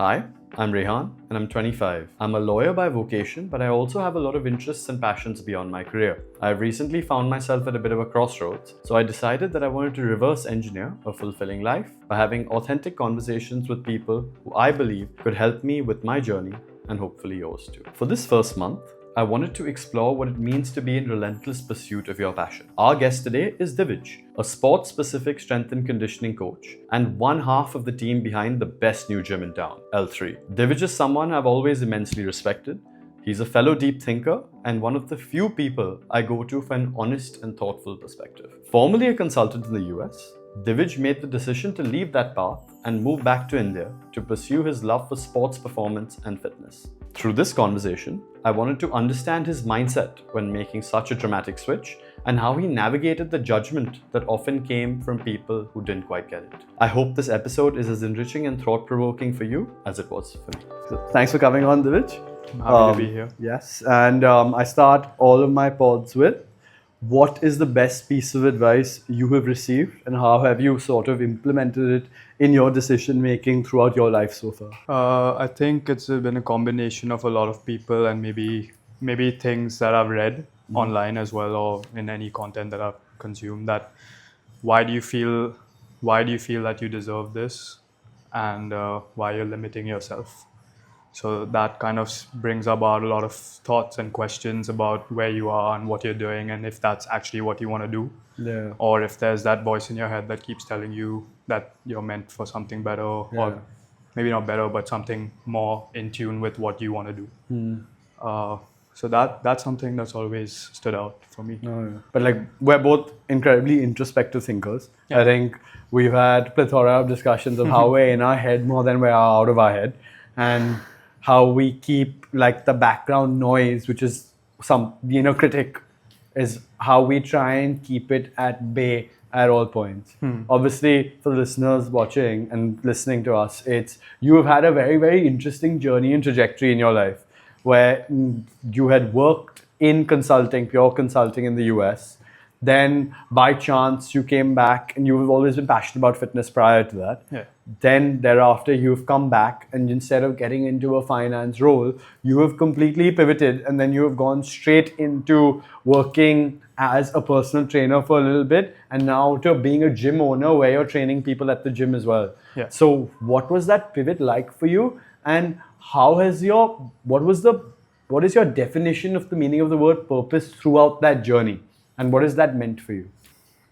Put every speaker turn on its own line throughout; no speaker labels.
Hi, I'm Rehan and I'm 25. I'm a lawyer by vocation, but I also have a lot of interests and passions beyond my career. I've recently found myself at a bit of a crossroads, so I decided that I wanted to reverse engineer a fulfilling life by having authentic conversations with people who I believe could help me with my journey and hopefully yours too. For this first month, I wanted to explore what it means to be in relentless pursuit of your passion. Our guest today is Divij, a sports-specific strength and conditioning coach, and one half of the team behind the best new gym in town, L3. Divij is someone I've always immensely respected. He's a fellow deep thinker and one of the few people I go to for an honest and thoughtful perspective. Formerly a consultant in the US, Divij made the decision to leave that path and move back to India to pursue his love for sports performance and fitness. Through this conversation, I wanted to understand his mindset when making such a dramatic switch and how he navigated the judgment that often came from people who didn't quite get it. I hope this episode is as enriching and thought-provoking for you as it was for me. So, thanks for coming on, Divij.
I'm happy to be here.
Yes, and I start all of my pods with, what is the best piece of advice you have received and how have you sort of implemented it in your decision making throughout your life so far?
I think it's been a combination of a lot of people and maybe things that I've read online as well, or in any content that I've consumed. That why do you feel that you deserve this, and why you're limiting yourself. So that kind of brings about a lot of thoughts and questions about where you are and what you're doing, and if that's actually what you want to do.
Yeah.
Or if there's that voice in your head that keeps telling you that you're meant for something better, or maybe not better, but something more in tune with what you want to do. So that's something that's always stood out for me.
Oh, yeah. But like, we're both incredibly introspective thinkers. I think we've had plethora of discussions of how we're in our head more than we're out of our head, and how we keep like the background noise, which is some critic, is how we try and keep it at bay at all points. Obviously, for the listeners watching and listening to us, you have had a very, very interesting journey and trajectory in your life, where you had worked in consulting, pure consulting in the US. Then by chance you came back, and you've always been passionate about fitness prior to that.
Yeah.
Then thereafter you've come back, and instead of getting into a finance role, you have completely pivoted, and then you have gone straight into working as a personal trainer for a little bit, and now to being a gym owner where you're training people at the gym as well.
Yeah.
So what was that pivot like for you, and what is your definition of the meaning of the word purpose throughout that journey, and what has that meant for you?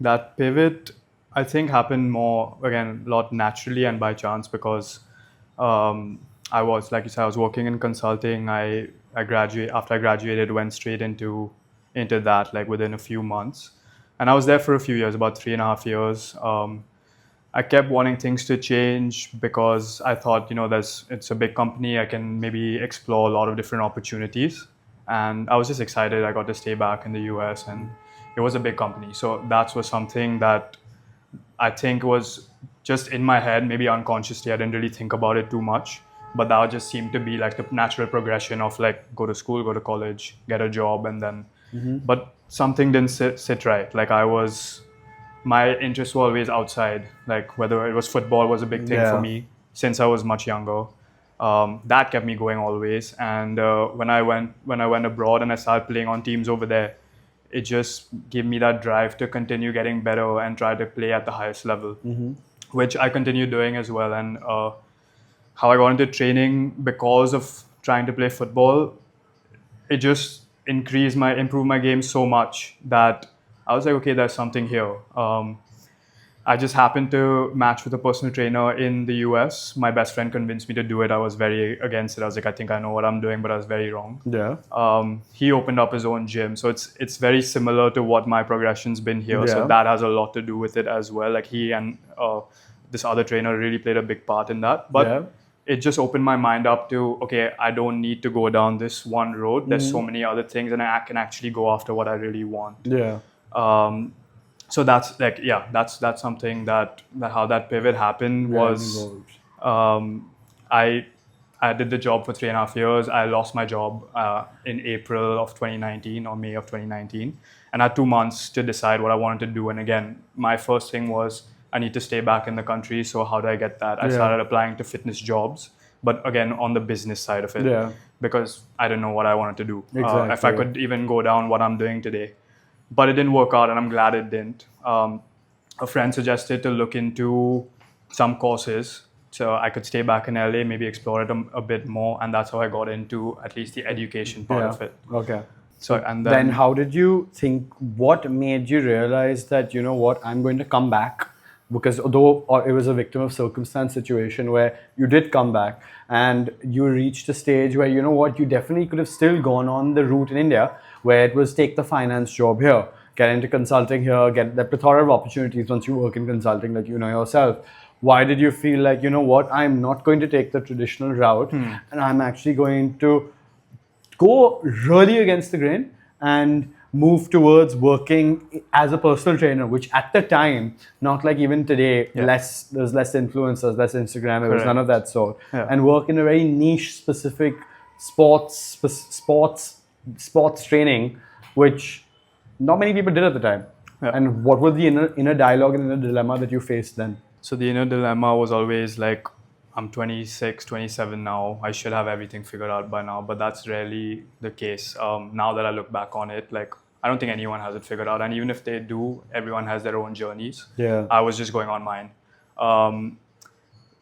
That pivot, I think, happened more, again, a lot naturally and by chance, because I was, like you said, I was working in consulting. After I graduated, went straight into that, like within a few months. And I was there for a few years, about 3.5 years. I kept wanting things to change because I thought, it's a big company. I can maybe explore a lot of different opportunities. And I was just excited. I got to stay back in the US, and it was a big company. So that was something that I think was just in my head, maybe unconsciously. I didn't really think about it too much, but that just seemed to be like the natural progression of like go to school, go to college, get a job, and then. But something didn't sit right. Like my interests were always outside. Like whether it was football was a big thing for me since I was much younger. That kept me going always. And when I went abroad and I started playing on teams over there, it just gave me that drive to continue getting better and try to play at the highest level, which I continued doing as well. And how I got into training because of trying to play football, it just improved my game so much that I was like, okay, there's something here. I just happened to match with a personal trainer in the US. My best friend convinced me to do it. I was very against it. I was like, I think I know what I'm doing, but I was very wrong.
Yeah.
He opened up his own gym. So it's very similar to what my progression's been here.
Yeah.
So that has a lot to do with it as well. Like he and this other trainer really played a big part in that. But it just opened my mind up to, okay, I don't need to go down this one road. There's so many other things, and I can actually go after what I really want.
Yeah.
So that's like, that's something that how that pivot happened was, I did the job for 3.5 years. I lost my job in April of 2019 or May of 2019. And I had 2 months to decide what I wanted to do. And again, my first thing was I need to stay back in the country. So how do I get that? I started applying to fitness jobs. but again on the business side of it.
Yeah.
Because I didn't know what I wanted to do. If I
Exactly.
could even go down what I'm doing today. But it didn't work out, and I'm glad it didn't. A friend suggested to look into some courses so I could stay back in LA, maybe explore it a bit more, and that's how I got into at least the education part of it.
Okay.
So and
Then how did you think, what made you realize that, you know what, I'm going to come back? Because although it was a victim of circumstance situation where you did come back and you reached a stage where, you know what, you definitely could have still gone on the route in India where it was take the finance job here, get into consulting here, get that plethora of opportunities once you work in consulting, like you know yourself. Why did you feel like, you know what, I'm not going to take the traditional route and I'm actually going to go really against the grain and move towards working as a personal trainer, which at the time, not like even today, there's less influencers, less Instagram, there was none of that sort, and work in a very niche specific sports training, which not many people did at the time. And what was the inner dialogue and inner dilemma that you faced then?
So the inner dilemma was always like, I'm 26, 27 now. I should have everything figured out by now, but that's rarely the case. Now that I look back on it, like I don't think anyone has it figured out. And even if they do, everyone has their own journeys.
Yeah.
I was just going on mine.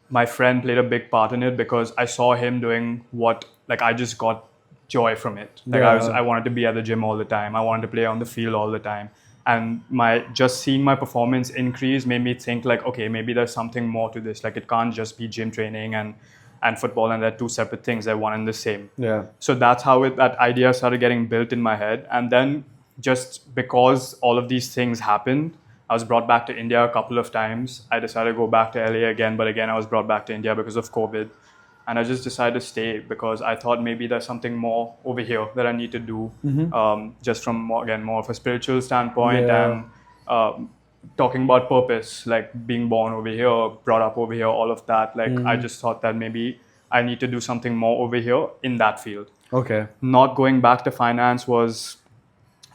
My friend played a big part in it because I saw him doing what, like I just got joy from it. Like I wanted to be at the gym all the time. I wanted to play on the field all the time. And just seeing my performance increase made me think like, okay, maybe there's something more to this. Like it can't just be gym training and football, and they're two separate things. They're one and the same.
Yeah.
So that's how that idea started getting built in my head. And then just because all of these things happened, I was brought back to India a couple of times. I decided to go back to LA again, but again, I was brought back to India because of COVID. And I just decided to stay because I thought maybe there's something more over here that I need to do, just from more of a spiritual standpoint and talking about purpose, like being born over here, brought up over here, all of that. Like I just thought that maybe I need to do something more over here in that field.
Okay.
Not going back to finance was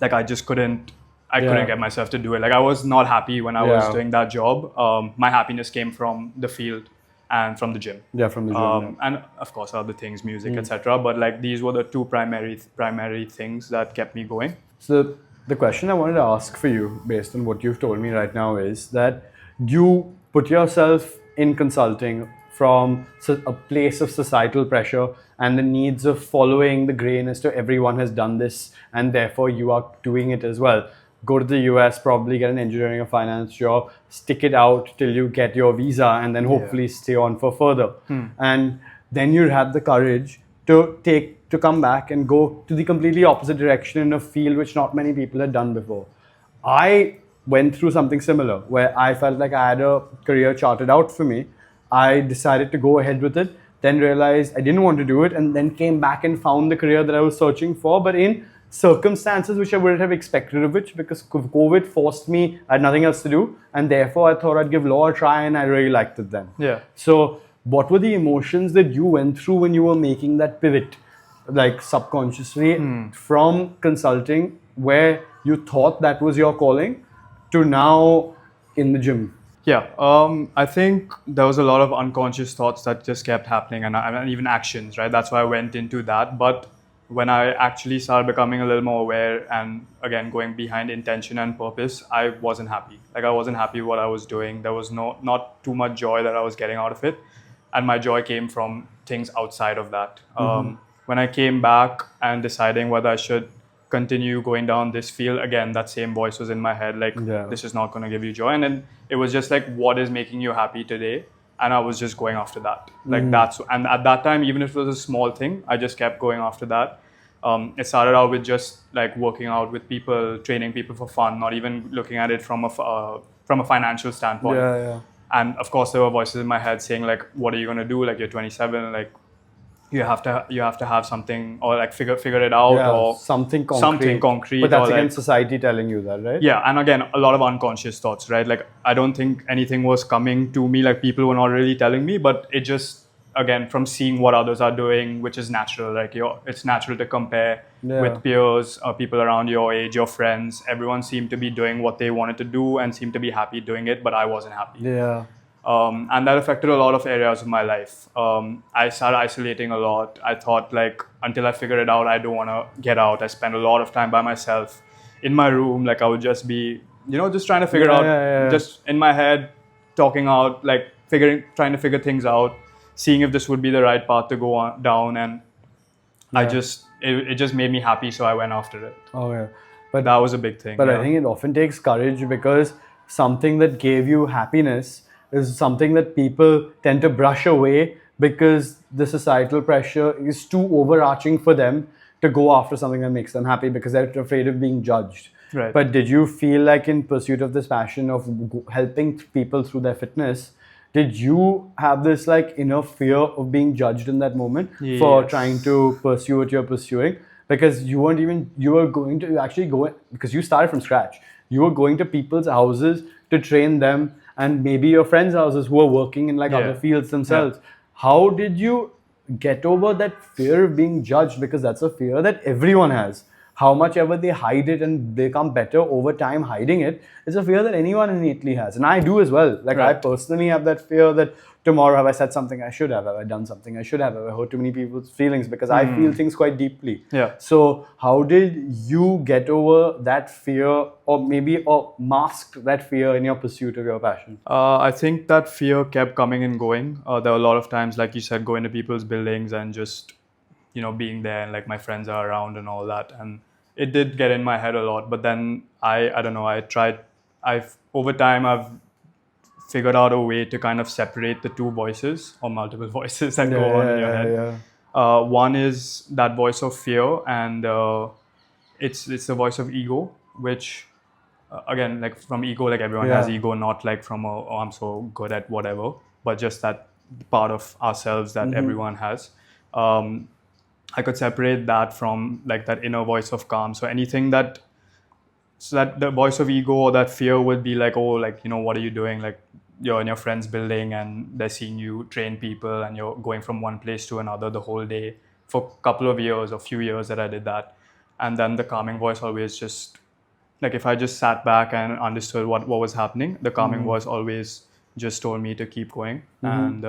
like I just couldn't get myself to do it. Like I was not happy when I was doing that job. My happiness came from the field and from the gym.
Yeah, from the gym.
And of course other things, music, etc. But like these were the two primary things that kept me going.
So the question I wanted to ask for you, based on what you've told me right now, is that you put yourself in consulting from a place of societal pressure and the needs of following the grain as to everyone has done this and therefore you are doing it as well. Go to the US, probably get an engineering or finance job, stick it out till you get your visa and then hopefully stay on for further. And then you had the courage to come back and go to the completely opposite direction in a field which not many people had done before. I went through something similar where I felt like I had a career charted out for me. I decided to go ahead with it, then realized I didn't want to do it, and then came back and found the career that I was searching for, but in circumstances which I wouldn't have expected of it, because COVID forced me, I had nothing else to do, and therefore I thought I'd give law a try, and I really liked it then.
Yeah.
So what were the emotions that you went through when you were making that pivot, like subconsciously, from consulting, where you thought that was your calling, to now in the gym?
Yeah, I think there was a lot of unconscious thoughts that just kept happening, and even actions, right? That's why I went into that. But when I actually started becoming a little more aware and again going behind intention and purpose, I wasn't happy. Like I wasn't happy with what I was doing. There was not too much joy that I was getting out of it, and my joy came from things outside of that. When I came back and deciding whether I should continue going down this field, again that same voice was in my head, like this is not going to give you joy. And then it was just like, what is making you happy today? And I was just going after that. Like and at that time, even if it was a small thing, I just kept going after that. It started out with just like working out with people, training people for fun, not even looking at it from a financial standpoint. And of course there were voices in my head saying like, what are you going to do? Like you're 27, like you have to have something, or like figure it out, or
something concrete. But that's against society telling you that, right?
Yeah, and again, a lot of unconscious thoughts, right? Like I don't think anything was coming to me, like people were not really telling me, but it just, again, from seeing what others are doing, which is natural. Like it's natural to compare with peers, people around your age, your friends. Everyone seemed to be doing what they wanted to do and seemed to be happy doing it, but I wasn't happy.
Yeah.
And that affected a lot of areas of my life. I started isolating a lot. I thought like until I figure it out, I don't want to get out. I spent a lot of time by myself in my room. Like I would just be, just trying to figure
Yeah,
out,
yeah, yeah.
just in my head, talking out, like trying to figure things out, seeing if this would be the right path to go on, down. And
Yeah.
it just made me happy. So I went after it.
Okay. But
That was a big thing.
But I
yeah.
think it often takes courage because something that gave you happiness is something that people tend to brush away because the societal pressure is too overarching for them to go after something that makes them happy because they're afraid of being judged.
Right.
But did you feel like in pursuit of this passion of helping people through their fitness, did you have this like inner fear of being judged in that moment for
Yes.
trying to pursue what you're pursuing? Because you were going to actually go, because you started from scratch. You were going to people's houses to train them and maybe your friends' houses who are working in like
Yeah.
other fields themselves. How did you get over that fear of being judged? Because that's a fear that everyone has. How much ever they hide it and become better over time hiding it, it's a fear that anyone innately has. And I do as well. Like I
Right.
personally have that fear that tomorrow have I said something I should have I done something I should have I hurt too many people's feelings because I feel things quite deeply.
Yeah.
So how did you get over that fear or masked that fear in your pursuit of your passion?
I think that fear kept coming and going. There were a lot of times, like you said, going to people's buildings and just, being there and like my friends are around and all that. And it did get in my head a lot. But then I don't know, over time, I've figured out a way to kind of separate the two voices or multiple voices that go on in your head. One is that voice of fear, and it's the voice of ego, which again, like from ego, like everyone has
Yeah.
ego, not like from oh, I'm so good at whatever, but just that part of ourselves that everyone has. I could separate that from like that inner voice of calm. So that the voice of ego or that fear would be like, oh, like, what are you doing? Like you're in your friend's building and they're seeing you train people and you're going from one place to another the whole day for a couple of years or few years that I did that. And then the calming voice always just, like if I just sat back and understood what was happening, the calming voice always just told me to keep going. And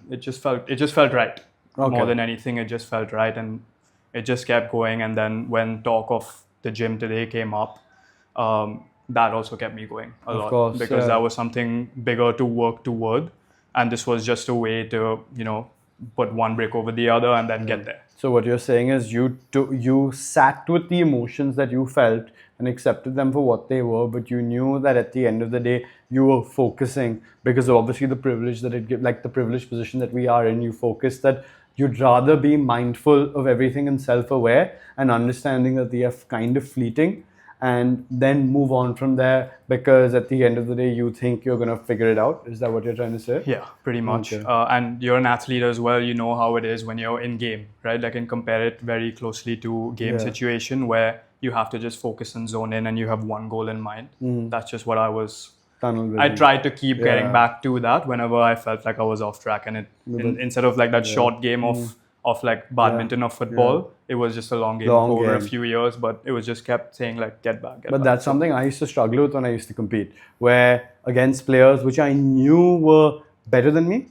it just felt right.
Okay.
More than anything, it just felt right, and it just kept going. And then when talk of the gym today came up, that also kept me going a lot,
course,
because
yeah.
that was something bigger to work toward, and this was just a way to put one brick over the other and then get there.
So what you're saying is you sat with the emotions that you felt and accepted them for what they were, but you knew that at the end of the day you were focusing because of obviously the privilege that it gives, like the privileged position that we are in. You focus that you'd rather be mindful of everything and self-aware and understanding that they are kind of fleeting, and then move on from there because at the end of the day you think you're going to figure it out. Is that what you're trying to say?
Yeah, pretty much.
Okay.
And you're an athlete as well. You know how it is when you're in game, right? I can compare it very closely to game
Yeah.
situation where you have to just focus and zone in and you have one goal in mind. That's just what I was.
Tunnel vision.
I tried to keep getting
Yeah.
back to that whenever I felt like I was off track. And instead of like that short game of like badminton or football, it was just a long game
Long
over a
game.
few years. But it was just kept saying like, get back.
But that's something I used to struggle with when I used to compete, where against players which I knew were better than me,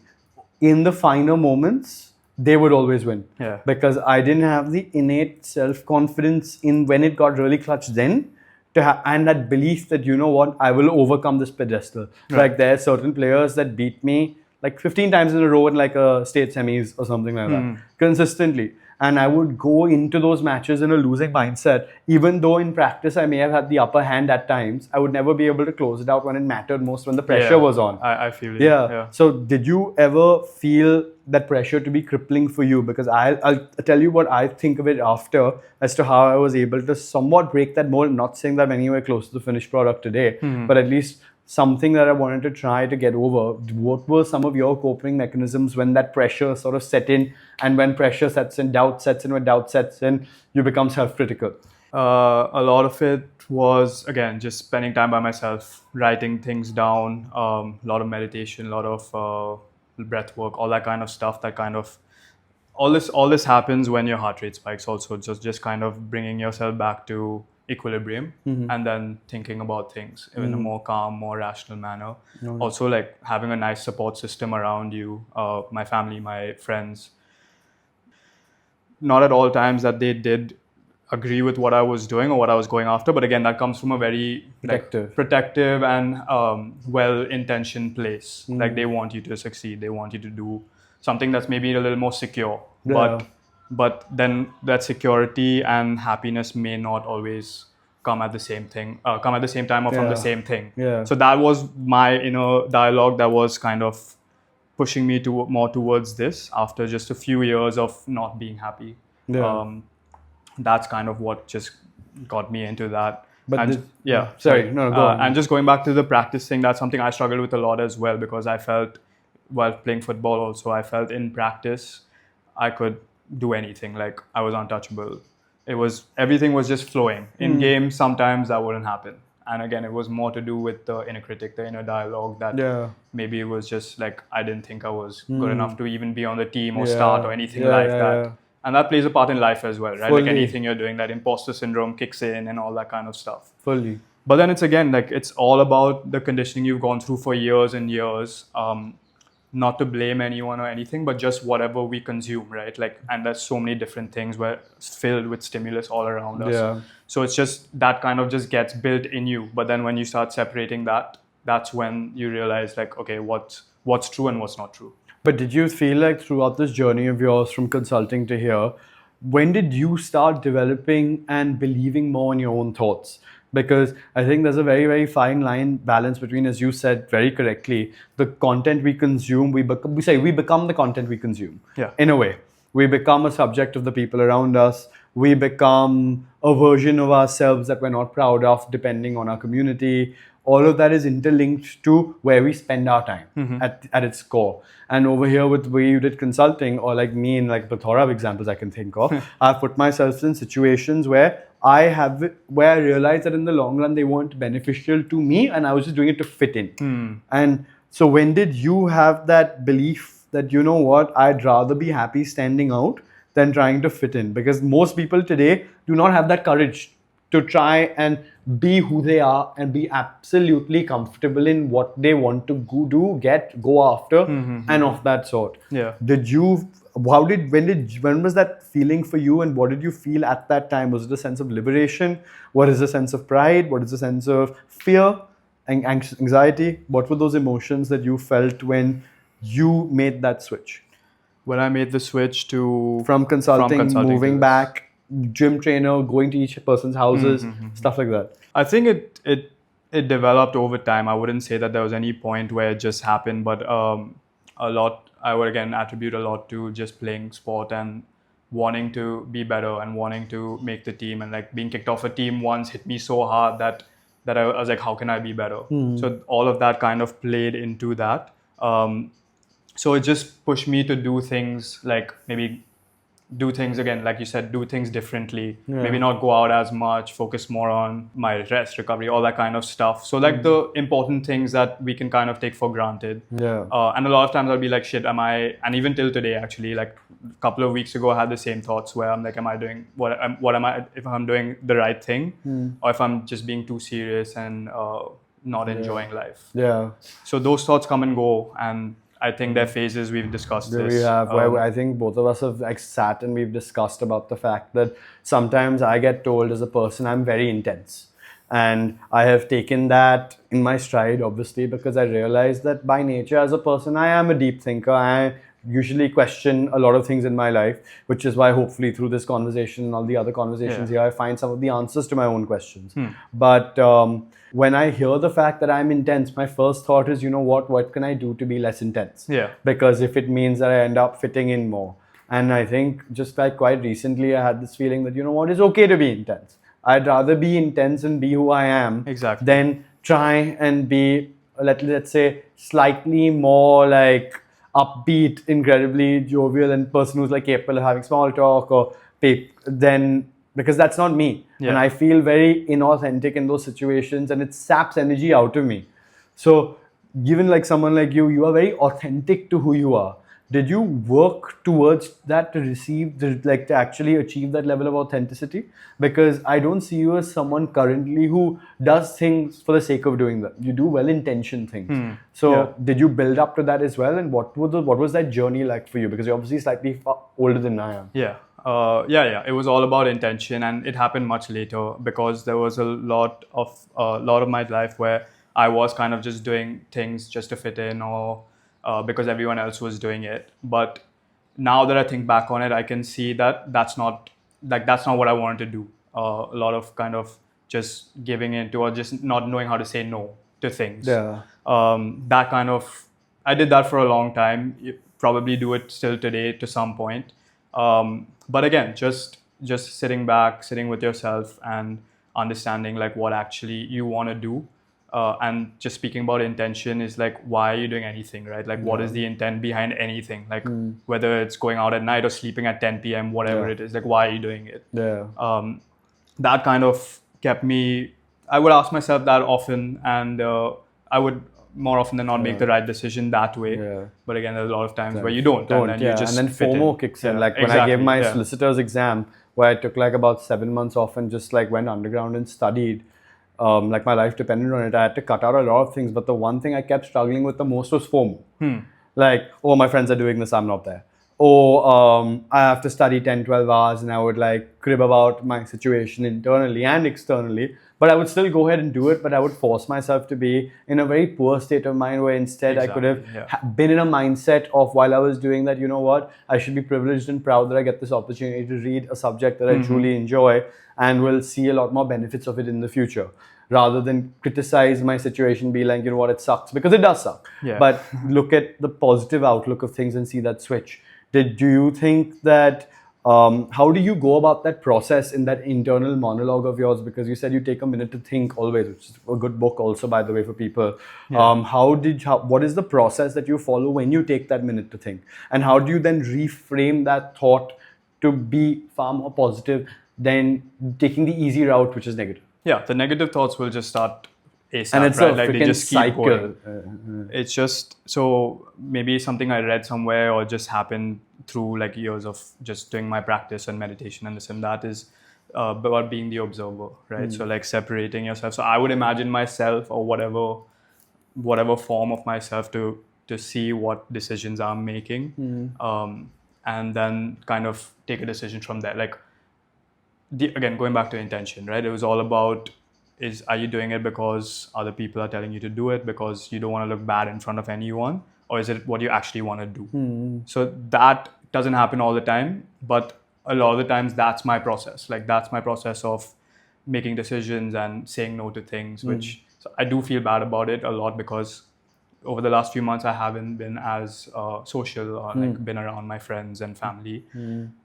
in the finer moments, they would always win.
Yeah.
Because I didn't have the innate self-confidence in when it got really clutch then, and that belief that, you know what, I will overcome this pedestal. Like there are certain players that beat me like 15 times in a row in like a state semis or something like that, consistently. And I would go into those matches in a losing mindset, even though in practice I may have had the upper hand at times. I would never be able to close it out when it mattered most, when the pressure was on.
I feel it.
Yeah. So did you ever feel that pressure to be crippling for you? Because I'll tell you what I think of it after as to how I was able to somewhat break that mold. Not saying that I'm anywhere close to the finished product today, but at least something that I wanted to try to get over. What were some of your coping mechanisms when that pressure sort of set in, and when pressure sets in, doubt sets in, when doubt sets in, you become self-critical?
A lot of it was, again, just spending time by myself, writing things down, a lot of meditation, a lot of breath work, all that kind of stuff. That kind of all this happens when your heart rate spikes. Also, just kind of bringing yourself back to equilibrium and then thinking about things in a more calm, more rational manner. Also, like having a nice support system around you, my family, my friends. Not at all times that they did agree with what I was doing or what I was going after, but again, that comes from a very protective and well-intentioned place. Like they want you to succeed, they want you to do something that's maybe a little more secure, but then that security and happiness may not always come at the same thing, come at the same time or from the same thing. So that was my inner dialogue that was kind of pushing me to more towards this after just a few years of not being happy. That's kind of what just got me into that.
But
and,
go on.
And just going back to the practice thing, that's something I struggled with a lot as well, because I felt while playing football also, I felt in practice I could do anything. Like I was untouchable. Everything was just flowing. In games, sometimes that wouldn't happen. And again, it was more to do with the inner critic, the inner dialogue, that maybe it was just like I didn't think I was good enough to even be on the team or start or anything like that. And that plays a part in life as well, right? Fully. Like anything you're doing, that imposter syndrome kicks in and all that kind of stuff.
Fully.
But then it's again, like it's all about the conditioning you've gone through for years and years. Not to blame anyone or anything, but just whatever we consume, right? Like, and there's so many different things where it's filled with stimulus all around us. So it's just that kind of just gets built in you. But then when you start separating that, that's when you realize like, okay, what's true and what's not true.
But did you feel like throughout this journey of yours from consulting to here, when did you start developing and believing more in your own thoughts? Because I think there's a very, very fine line balance between, as you said very correctly, the content we consume, we become the content we consume. In a way, we become a subject of the people around us. We become a version of ourselves that we're not proud of, depending on our community. All of that is interlinked to where we spend our time at its core. And over here with where you did consulting, or like me in like a plethora of examples I can think of, I've put myself in situations where I realized that in the long run they weren't beneficial to me, and I was just doing it to fit in. And so when did you have that belief that, you know what, I'd rather be happy standing out than trying to fit in? Because most people today do not have that courage to try and be who they are and be absolutely comfortable in what they want to go after, and of that sort. When was that feeling for you, and what did you feel at that time? Was it a sense of liberation? What is a sense of pride? What is a sense of fear and anxiety? What were those emotions that you felt when you made that switch?
When I made the switch
from consulting moving back, gym trainer, going to each person's houses, stuff like that.
I think it developed over time. I wouldn't say that there was any point where it just happened, but I would again attribute a lot to just playing sport and wanting to be better and wanting to make the team, and like being kicked off a team once hit me so hard that I was like, how can I be better? So all of that kind of played into that. So it just pushed me to do things like maybe do things again, like you said, do things differently, maybe not go out as much, focus more on my rest, recovery, all that kind of stuff. So like the important things that we can kind of take for granted. And a lot of times I'll be like, shit, and even till today actually, like a couple of weeks ago I had the same thoughts where I'm like, am I doing if I'm doing the right thing, or if I'm just being too serious and not enjoying life. So those thoughts come and go, and I think there are phases. We've discussed this.
We have. Where I think both of us have like sat and we've discussed about the fact that sometimes I get told as a person I'm very intense. And I have taken that in my stride, obviously, because I realize that by nature as a person, I am a deep thinker. I usually question a lot of things in my life, which is why hopefully through this conversation and all the other conversations here, I find some of the answers to my own questions. But when I hear the fact that I'm intense, my first thought is, you know what can I do to be less intense? Because if it means that I end up fitting in more. And I think just like quite recently, I had this feeling that, you know what, it's okay to be intense. I'd rather be intense and be who I am than try and be, let's say, slightly more like upbeat, incredibly jovial, and person who's like capable of having small talk or then, because that's not me. And I feel very inauthentic in those situations, and it saps energy out of me. So given like someone like you are very authentic to who you are. Did you work towards that to to actually achieve that level of authenticity? Because I don't see you as someone currently who does things for the sake of doing that. You do well-intentioned things. So
Yeah.
did you build up to that as well? And what was that journey like for you? Because you're obviously slightly older than I am.
Yeah. It was all about intention, and it happened much later because there was a lot of my life where I was kind of just doing things just to fit in, or because everyone else was doing it. But now that I think back on it, I can see that that's not what I wanted to do. A lot of kind of just giving into, or just not knowing how to say no to things.
Yeah.
That kind of, I did that for a long time. You probably do it still today to some point. But again, just sitting back, sitting with yourself, and understanding like what actually you want to do. And just speaking about intention is like, why are you doing anything, right? Like, what is the intent behind anything? Like, whether it's going out at night or sleeping at 10 p.m., whatever it is, like, why are you doing it?
Yeah.
That kind of kept me. I would ask myself that often, and I would more often than not make the right decision that way.
Yeah.
But again, there's a lot of times where you don't, and then you just
and then
fit
FOMO
in.
kicks in.
Yeah,
Like when I gave
exactly,
my
yeah.
solicitor's exam, where I took like about 7 months off and just like went underground and studied. Like my life depended on it. I had to cut out a lot of things, but the one thing I kept struggling with the most was FOMO. Like, oh, my friends are doing this, I'm not there. Or I have to study 10, 12 hours, and I would like crib about my situation internally and externally. But I would still go ahead and do it, but I would force myself to be in a very poor state of mind, where instead I could have been in a mindset of, while I was doing that, you know what, I should be privileged and proud that I get this opportunity to read a subject that I truly enjoy and will see a lot more benefits of it in the future, rather than criticize my situation, be like, you know what, it sucks, because it does suck.
Yeah.
But look at the positive outlook of things and see that switch. Do you think that, how do you go about that process in that internal monologue of yours? Because you said you take a minute to think always, which is a good book also, by the way, for people. What is the process that you follow when you take that minute to think? And how do you then reframe that thought to be far more positive than taking the easy route, which is negative?
Yeah, the negative thoughts will just start ASAP,
And it's
right?
a
Like they
freaking
just keep
cycle.
going. It's just, so maybe something I read somewhere or just happened through like years of just doing my practice and meditation and this and that is about being the observer, right? So like separating yourself. So I would imagine myself, or whatever form of myself, to see what decisions I'm making, and then kind of take a decision from there. Like, again, going back to intention, right? It was all about, are you doing it because other people are telling you to do it because you don't want to look bad in front of anyone, or is it what you actually want to do? So that doesn't happen all the time, but a lot of the times that's my process. Like, that's my process of making decisions and saying no to things, which, so I do feel bad about it a lot, because over the last few months I haven't been as social, or like been around my friends and family.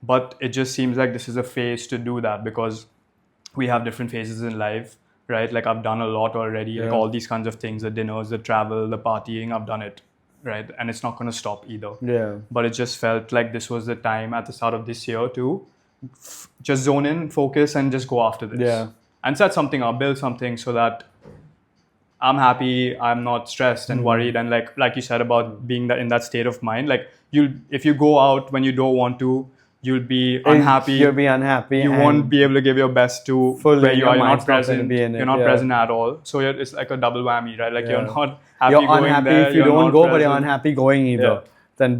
But it just seems like this is a phase to do that, because we have different phases in life, right? Like, I've done a lot already, like all these kinds of things, the dinners, the travel, the partying, I've done it, right? And it's not going to stop either.
Yeah.
But it just felt like this was the time at the start of this year to just zone in, focus, and just go after this.
Yeah.
And set something up, build something, so that I'm happy, I'm not stressed and worried, and like you said about being in that state of mind. Like, if you go out when you don't want to, you'll be unhappy.
You'll be unhappy.
You won't be able to give your best to
fully,
where you are. You're not
mind's not gonna
present.
be in it,
You're not
yeah.
present at all. So it's like a double whammy, right? Like, you're not happy
You're
going
unhappy
there.
if you
you're
don't
not
go, but you're
present.
unhappy going either.
Yeah.
Then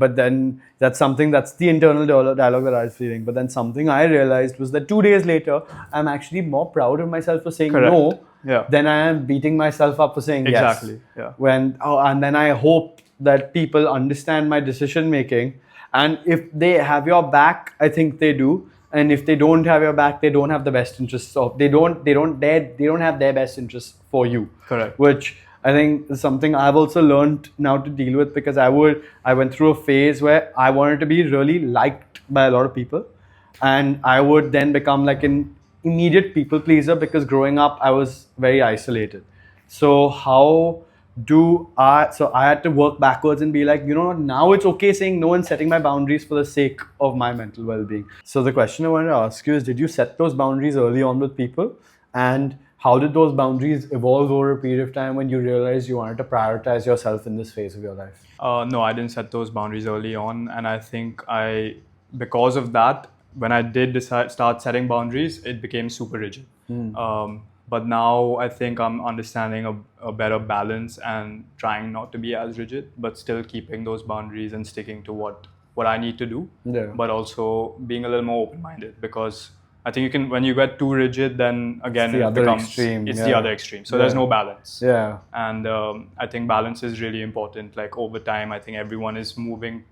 that's the internal dialogue that I was feeling. But then something I realized was that 2 days later, I'm actually more proud of myself for saying
Correct.
no
Yeah.
than I am beating myself up for saying
Exactly.
yes.
Yeah.
And then I hope that people understand my decision making. And if they have your back, I think they do. And if they don't have your back, they don't have the best interests of. They don't have their best interests for you.
Correct.
Which I think is something I've also learned now to deal with, because I went through a phase where I wanted to be really liked by a lot of people, and I would then become like an immediate people pleaser, because growing up I was very isolated. So I had to work backwards and be like, you know what, now it's okay saying no and setting my boundaries for the sake of my mental well-being. So the question I wanted to ask you is, did you set those boundaries early on with people? And how did those boundaries evolve over a period of time when you realized you wanted to prioritize yourself in this phase of your life?
No, I didn't set those boundaries early on, and I think because of that, when I did start setting boundaries, it became super rigid. But now I think I'm understanding a better balance and trying not to be as rigid, but still keeping those boundaries and sticking to what I need to do.
Yeah.
But also being a little more open-minded, because I think when you get too rigid, then again
the
it
other
becomes
extreme,
it's
yeah.
the other extreme. So there's no balance.
Yeah.
And I think balance is really important. Like over time, I think everyone is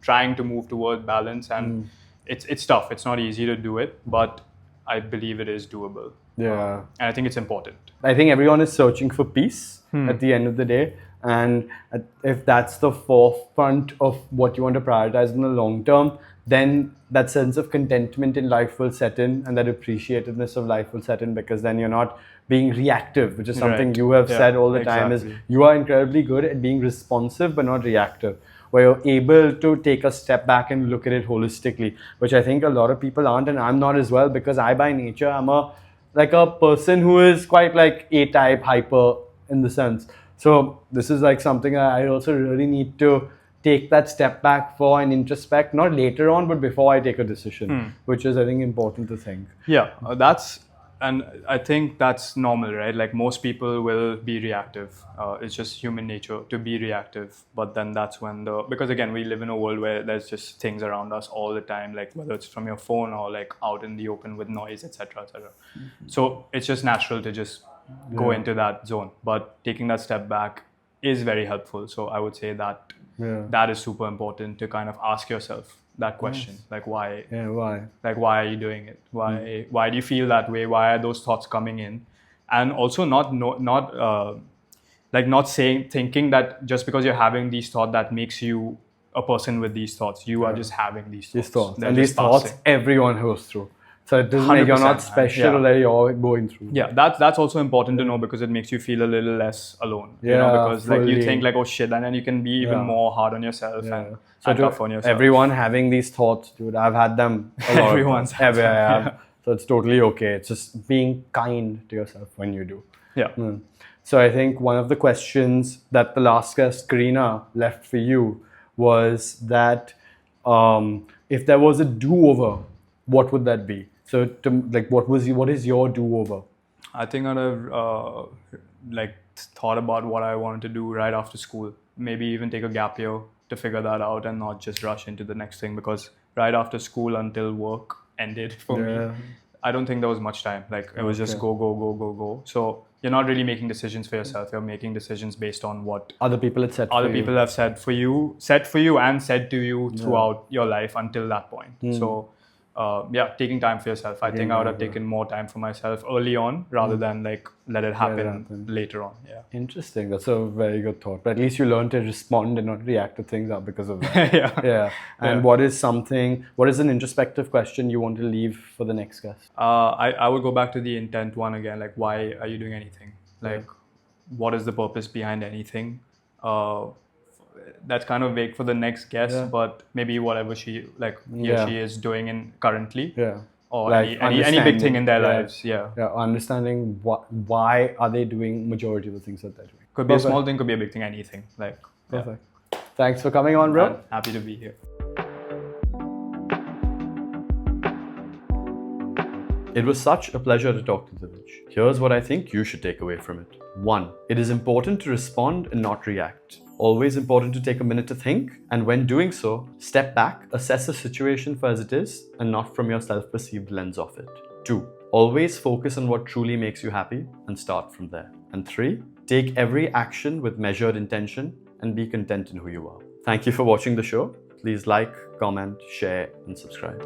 trying to move toward balance, and it's tough. It's not easy to do it, but I believe it is doable.
Yeah.
And I think it's important.
I think everyone is searching for peace at the end of the day. And if that's the forefront of what you want to prioritize in the long term, then that sense of contentment in life will set in, and that appreciativeness of life will set in, because then you're not being reactive, which is something
Right.
you have
Yeah,
said all the time, is
exactly.
you are incredibly good at being responsive but not reactive, where you're able to take a step back and look at it holistically, which I think a lot of people aren't, and I'm not as well, because I by nature I'm a person who is quite like A-type, hyper in the sense. So this is like something I also really need to take that step back for and introspect, not later on, but before I take a decision, which is, I think, important to think.
Yeah, and I think that's normal, right? Like most people will be reactive. It's just human nature to be reactive. But then that's when because again, we live in a world where there's just things around us all the time, like whether it's from your phone or like out in the open with noise, etc., etc. So it's just natural to just go into that zone. But taking that step back is very helpful. So I would say that that is super important to kind of ask yourself that question, like why?
Yeah, why?
Like why are you doing it? Why do you feel that way? Why are those thoughts coming in? And also thinking that just because you're having these thoughts that makes you a person with these thoughts. You are just having these thoughts.
And these thoughts everyone goes through. So it doesn't make you're not special,
yeah.
that you're going through.
Yeah, that's also important to know, because it makes you feel a little less alone.
Yeah,
because like you think like, oh shit, and then you can be even more hard on yourself and tough on yourself.
Everyone having these thoughts, dude, I've had them a lot.
Everyone's had them, yeah.
So it's totally okay. It's just being kind to yourself when you do.
Yeah.
So I think one of the questions that the last guest, Karina, left for you was that if there was a do-over, what would that be? So, what is your do-over?
I think I'd have thought about what I wanted to do right after school. Maybe even take a gap year to figure that out and not just rush into the next thing. Because right after school until work ended for me, I don't think there was much time. Like it was just go. So you're not really making decisions for yourself. You're making decisions based on what
other people have said.
Have said for you, and said to you throughout your life until that point. So. Taking time for yourself. I think I would have taken more time for myself early on rather than like let it happen later on. Yeah.
Interesting. That's a very good thought. But at least you learn to respond and not react to things because of that. And what is an introspective question you want to leave for the next guest?
I would go back to the intent one again. Like, why are you doing anything? Like, what is the purpose behind anything? That's kind of vague for the next guest, but maybe whatever she is doing currently, or like any big thing in their lives,
understanding why are they doing majority of the things that they're doing.
Could be a small thing, could be a big thing, anything. Like
perfect. Thanks for coming on, bro.
Happy to be here.
It was such a pleasure to talk to Divij. Here's what I think you should take away from it. 1. It is important to respond and not react. Always important to take a minute to think, and when doing so, step back, assess the situation for as it is, and not from your self-perceived lens of it. 2. Always focus on what truly makes you happy and start from there. And 3. Take every action with measured intention and be content in who you are. Thank you for watching the show. Please like, comment, share, and subscribe.